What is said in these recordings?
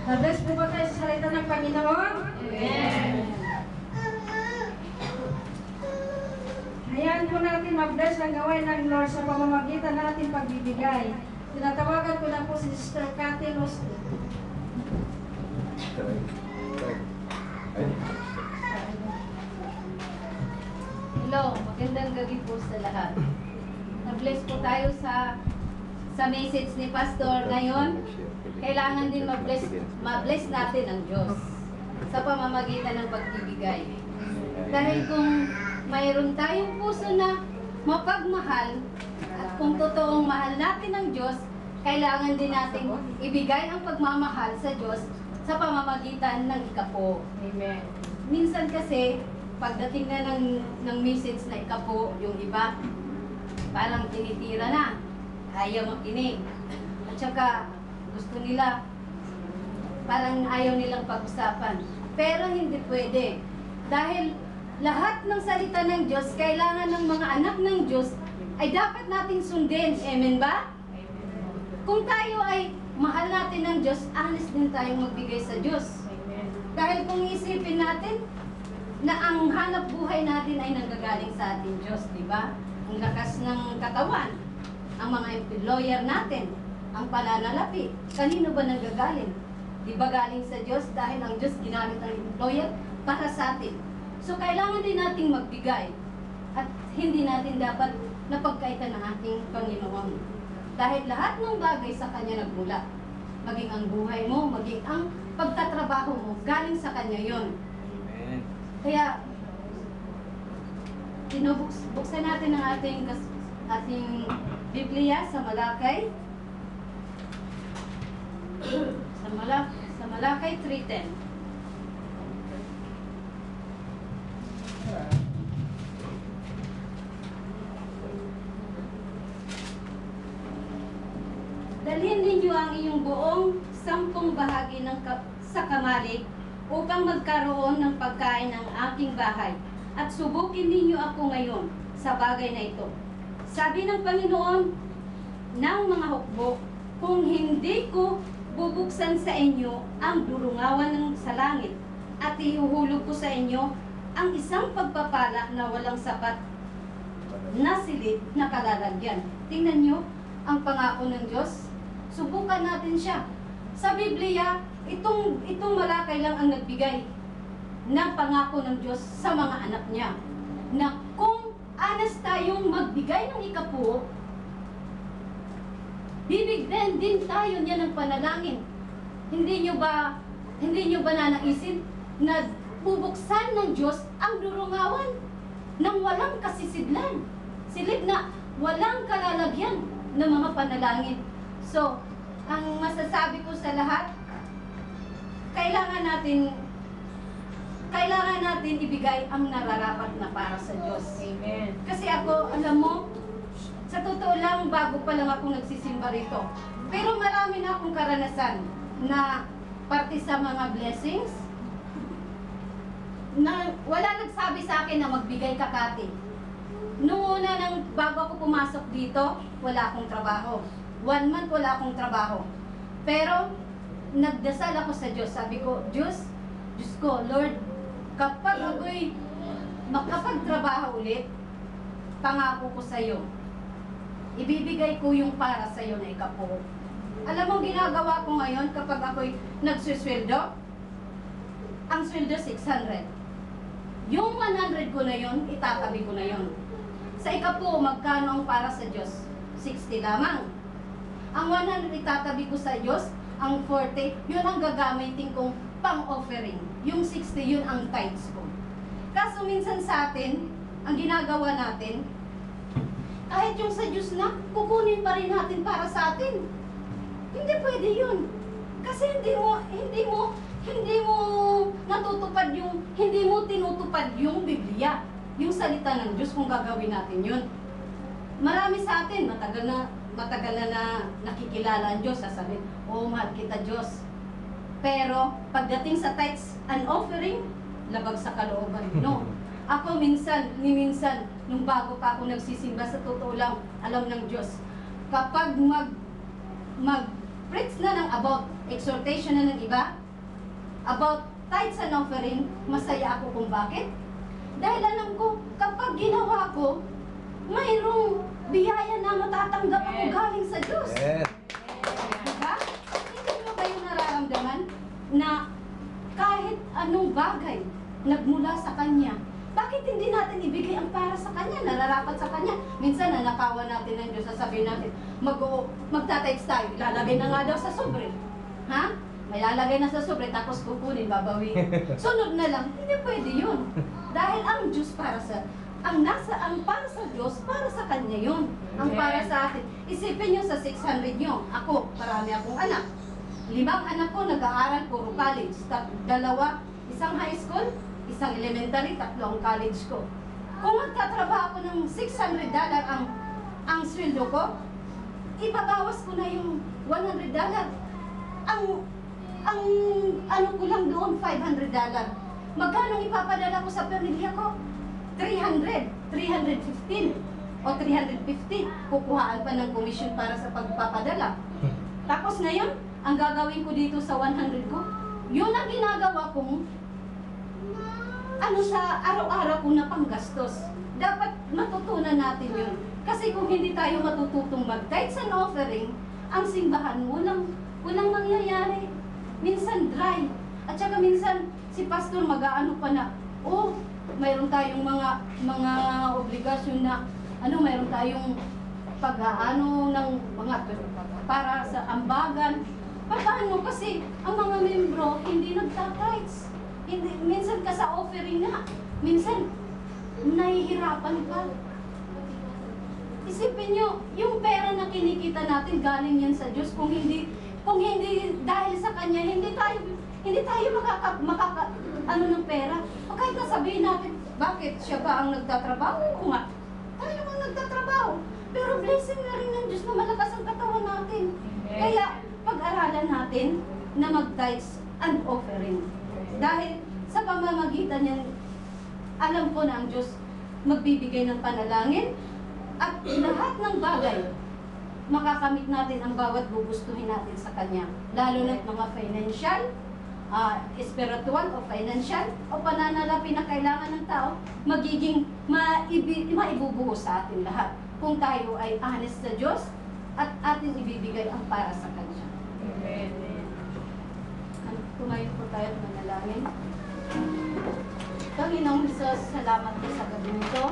Na-bless po ba tayo sa salita ng Panginoon? Amen. Hayaan po natin ma-bless ang gawain ng Lord sa pamamagitan natin pagbibigay. Tinatawagan ko na po si Sister Cathy Losty. Hello, magandang gabi po sa lahat. Na-bless po tayo sa message ni Pastor ngayon. Kailangan din ma-bless natin ang Diyos sa pamamagitan ng pagbibigay. Dahil kung mayroon tayong puso na mapagmahal at kung totoong mahal natin ang Diyos, kailangan din natin ibigay ang pagmamahal sa Diyos sa pamamagitan ng ikapo. Amen. Minsan kasi, pagdating na ng message na ikapo, yung iba, parang tinitira na, ayaw makinig. At saka, gusto nila, parang ayaw nilang pag-usapan. Pero hindi pwede. Dahil lahat ng salita ng Diyos, kailangan ng mga anak ng Diyos, ay dapat nating sundin. Amen ba? Kung tayo ay mahal natin ng Diyos, honest din tayong magbigay sa Diyos. Dahil kung isipin natin, na ang hanap buhay natin ay nanggagaling sa ating Diyos, di ba? Ang lakas ng katawan, ang mga employer natin, ang pananalapi, kanino ba nanggagaling? Di ba galing sa Diyos? Dahil ang Diyos ginamit ang employer para sa atin. So, kailangan din nating magbigay at hindi natin dapat napagkaitan ng ating Panginoon. Dahil lahat ng bagay sa Kanya nagmula. Maging ang buhay mo, maging ang pagtatrabaho mo, galing sa Kanya yon. Amen. Kaya, buksan natin ang ating Biblia sa Malakay. Sa Malakay 3:10. Dalhin ninyo ang iyong buong 10 bahagi sa kamalig upang magkaroon ng pagkain ng aking bahay. At subukin ninyo ako ngayon sa bagay na ito. Sabi ng Panginoon ng mga hukbo, kung hindi ko bubuksan sa inyo ang durungawan ng sa langit at ihuhulog ko sa inyo ang isang pagpapala na walang sapat na silid na kalalagyan. Tingnan nyo ang pangako ng Diyos. Subukan natin siya. Sa Biblia, itong Malakay lang ang nagbigay ng pangako ng Diyos sa mga anak niya. Na kung honest tayong magbigay ng ikapo, bibigyan din tayo niya ng panalangin. Hindi nyo ba nanaisin na bubuksan ng Diyos ang durungawan ng walang kasisidlan? Silid na walang kalalagyan ng mga panalangin. So, ang masasabi ko sa lahat, kailangan natin ibigay ang nararapat na para sa Diyos. Amen. Kasi ako, alam mo, sa totoo lang, bago pa lang ako nagsisimba rito. Pero marami na akong karanasan na parte sa mga blessings na wala nagsabi sa akin na magbigay ka, Kati. Noong una, bago ako pumasok dito, wala akong trabaho. 1 month wala akong trabaho. Pero, nagdasal ako sa Diyos. Sabi ko, Diyos ko, Lord, kapag ako'y makapagtrabaho ulit, pangako ko sa iyo, ibibigay ko yung para sa iyo na ikapo. Alam mo, ginagawa ko ngayon kapag ako'y nagsusweldo, ang sweldo 600. Yung 100 ko na yon, itatabi ko na yon. Sa ikapo, magkano ang para sa Diyos? 60 lamang. Ang 100 itatabi ko sa Diyos, ang 40, yun ang gagamitin kong pang-offering. Yung 60, yun ang tithes ko. Kaso minsan sa atin, ang ginagawa natin, kahit yung sa Diyos na, kukunin pa rin natin para sa atin. Hindi pwede yun. Kasi hindi mo natutupad hindi mo tinutupad yung Biblia, yung salita ng Diyos kung gagawin natin yun. Marami sa atin, matagal na nakikilala ang Diyos, sasabihin, oh, mahal kita Diyos. Pero, pagdating sa tithes and offering, labag sa kalooban. No. Ako minsan, nung bago pa ako nagsisimba, sa totoo lang, alam ng Diyos, kapag preach na ng about exhortation na ng iba, about tithes and offering, masaya ako kung bakit. Dahil alam ko, kapag ginawa ko, mayroong biyaya na matatanggap ako galing sa Diyos. Yes. Diba? Hindi nyo kayo nararamdaman na kahit anong bagay nagmula sa Kanya, bakit hindi natin ibigay ang para sa Kanya, nararapat sa Kanya? Minsan nanakawan natin ng Diyos, sasabihin natin, magta-text tayo, ilalagay na nga daw sa sobre. Ha? May lalagay na sa sobre, tapos kukunin, babawiin. Sunod na lang, hindi pwede yun. Dahil ang Diyos para sa, ang para sa Diyos, para sa Kanya yun. Ang para sa atin. Isipin nyo sa 600 nyo, ako, marami akong anak. 5 anak ko, nag-aaral, puro college. 2, isang high school, isang elementary, 3 ang college ko. Kung magtatrabaho ako ng $600 ang sweldo ko, ibabawas ko na yung $100. Ang ano ko lang doon, $500. Magkano ipapadala ko sa pamilya ko? 300, 315 o 350. Kukuhaan pa ng komisyon para sa pagpapadala. Tapos ngayon, ang gagawin ko dito sa 100 ko, yun ang ginagawa kong sa araw-araw ko na panggastos. Dapat matutunan natin yun. Kasi kung hindi tayo matututong mag-tithes and offering, ang simbahan walang nangyayari. Minsan dry. At saka minsan si pastor mag-aano pa na, mayroon tayong mga obligasyon na mayroon tayong pag-aano ng mga para sa ambagan. Paano kasi ang mga membro hindi nagta-tithes. Minsan ka sa offering na, minsan nahihirapan ka. Isipin nyo, yung pera na kinikita natin galing yan sa Diyos. Kung hindi dahil sa Kanya, hindi tayo makaka ng pera. O kahit nasabihin natin, bakit siya ba ang nagtatrabaho? Oo nga, tayo ang nagtatrabaho. Pero blessing na rin ng Diyos na malakas ang katawan natin. Kaya pag-aralan natin na mag-tithes and offering. Dahil sa pamamagitan yan, alam ko na ang Diyos magbibigay ng panalangin at lahat ng bagay makakamit natin ang bawat gugustuhin natin sa Kanya. Lalo na mga financial, spiritual o financial o pananalapi na kailangan ng tao, magiging maibubuo sa atin lahat. Kung tayo ay honest sa Diyos at atin ibibigay ang para sa Kanya. Amen. Tumayo po tayo at manalangin. Panginoong Jesus, salamat po sa gabi nito.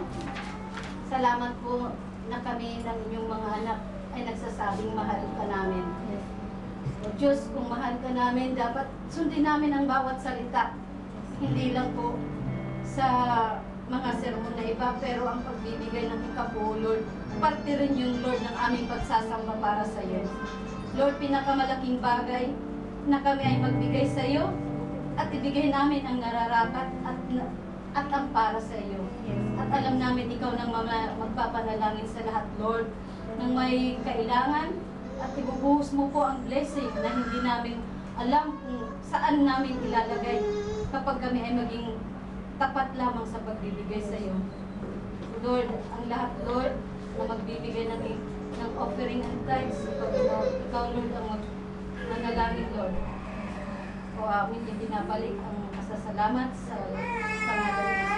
Salamat po na kami ng inyong mga anak ay nagsasabing mahal ka namin. O Diyos, kung mahal ka namin, dapat sundin namin ang bawat salita. Hindi lang po sa mga sermon na iba, pero ang pagbibigay ng ikapo, Lord, parte rin yung Lord ng aming pagsasamba para sa iyo. Lord, pinakamalaking bagay na kami ay magbigay sa iyo at ibigay namin ang nararapat at ang para sa iyo. At alam namin ikaw nang magpapanalangin sa lahat, Lord, nang may kailangan at ibubuhos mo po ang blessing na hindi namin alam kung saan namin ilalagay kapag kami ay maging tapat lamang sa pagbibigay sa iyo. Lord, ang lahat, Lord, na magbibigay ng offering and tithes, ikaw, Lord, ang manalangin, Lord. O amin ibinabalik ang kasasalamat sa ngalan ni